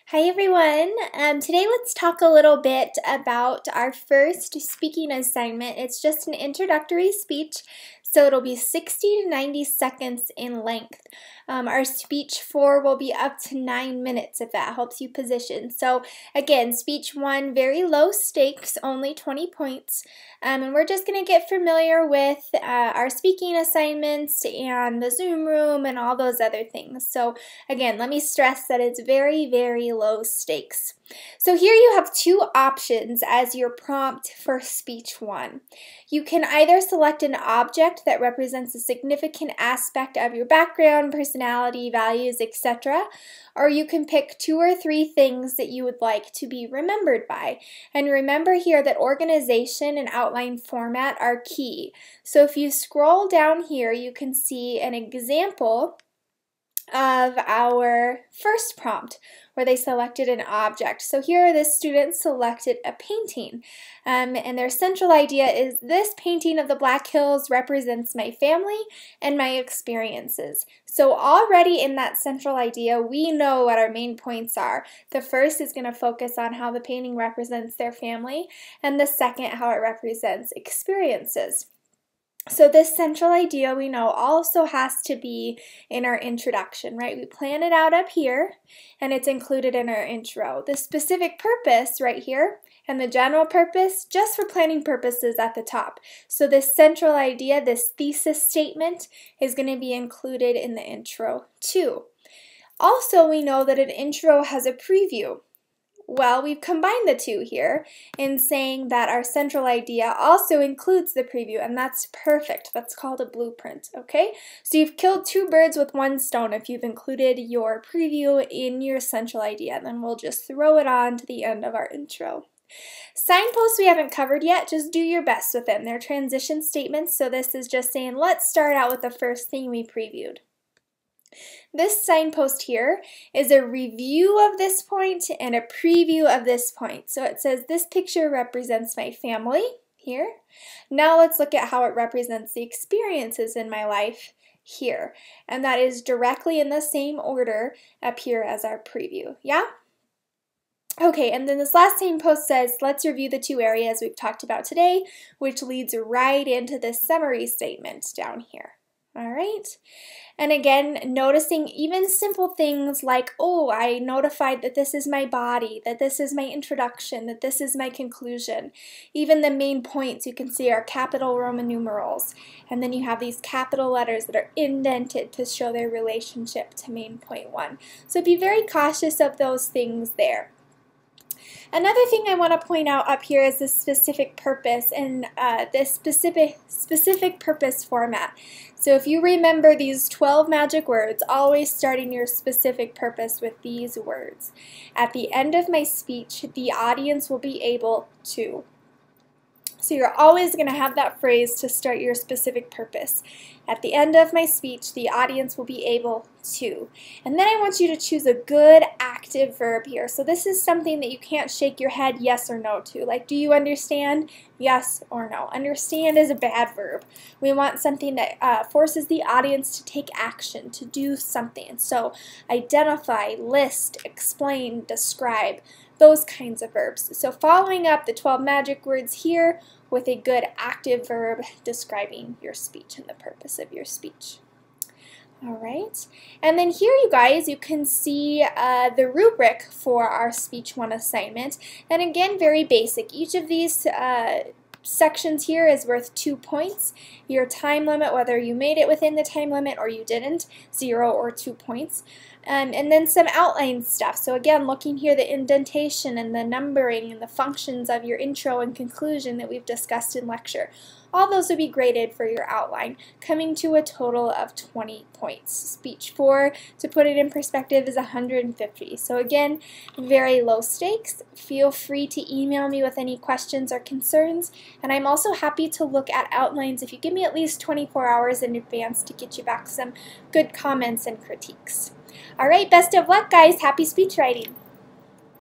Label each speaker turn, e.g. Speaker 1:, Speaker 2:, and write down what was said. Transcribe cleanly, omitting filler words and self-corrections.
Speaker 1: Hi everyone. Today let's talk a little bit about our first speaking assignment. It's just an introductory speech, so it'll be 60 to 90 seconds in length. Our speech 4 will be up to 9 minutes if that helps you position. So again, speech 1, very low stakes, only 20 points. And we're just going to get familiar with our speaking assignments and the Zoom room and all those other things. So again, let me stress that it's very, very low stakes. So here you have two options as your prompt for speech 1. You can either select an object that represents a significant aspect of your background, personality, values, etc., or you can pick 2 or 3 things that you would like to be remembered by. And remember here that organization and outline format are key. So if you scroll down here, you can see an example of our first prompt where they selected an object. So here the students selected a painting and their central idea is this painting of the Black Hills represents my family and my experiences. So already in that central idea we know what our main points are. The first is going to focus on how the painting represents their family and the second how it represents experiences. So this central idea we know also has to be in our introduction, right? We plan it out up here and it's included in our intro. The specific purpose right here and the general purpose just for planning purposes at the top. So this central idea, this thesis statement is going to be included in the intro too. Also, we know that an intro has a preview. Well, we've combined the two here in saying that our central idea also includes the preview, and that's perfect. That's called a blueprint, okay? So you've killed 2 birds with 1 stone if you've included your preview in your central idea, and then we'll just throw it on to the end of our intro. Signposts we haven't covered yet, just do your best with them. They're transition statements, so this is just saying, let's start out with the first thing we previewed. This signpost here is a review of this point and a preview of this point. So it says this picture represents my family here. Now let's look at how it represents the experiences in my life here. And that is directly in the same order up here as our preview. Yeah? Okay, and then this last signpost says, let's review the 2 areas we've talked about today, which leads right into this summary statement down here. All right, and again, noticing even simple things like, oh, I notified that this is my body, that this is my introduction, that this is my conclusion. Even the main points you can see are capital Roman numerals, and then you have these capital letters that are indented to show their relationship to main point 1. So be very cautious of those things there. Another thing I want to point out up here is the specific purpose and this specific purpose format. So if you remember these 12 magic words, always starting your specific purpose with these words. At the end of my speech, the audience will be able to. So you're always going to have that phrase to start your specific purpose. At the end of my speech, the audience will be able to. And then I want you to choose a good active verb here. So this is something that you can't shake your head yes or no to. Like, do you understand? Yes or no. Understand is a bad verb. We want something that forces the audience to take action, to do something. So identify, list, explain, describe, those kinds of verbs. So following up the 12 magic words here with a good active verb describing your speech and the purpose of your speech. All right, and then here you guys, you can see the rubric for our speech 1 assignment. And again, very basic. Each of these sections here is worth 2 points. Your time limit, whether you made it within the time limit or you didn't, 0 or 2 points. And then some outline stuff. So again, looking here, the indentation and the numbering and the functions of your intro and conclusion that we've discussed in lecture. All those would be graded for your outline, coming to a total of 20 points. Speech 4, to put it in perspective, is 150. So again, very low stakes. Feel free to email me with any questions or concerns, and I'm also happy to look at outlines if you give me at least 24 hours in advance to get you back some good comments and critiques. All right, best of luck, guys. Happy speech writing.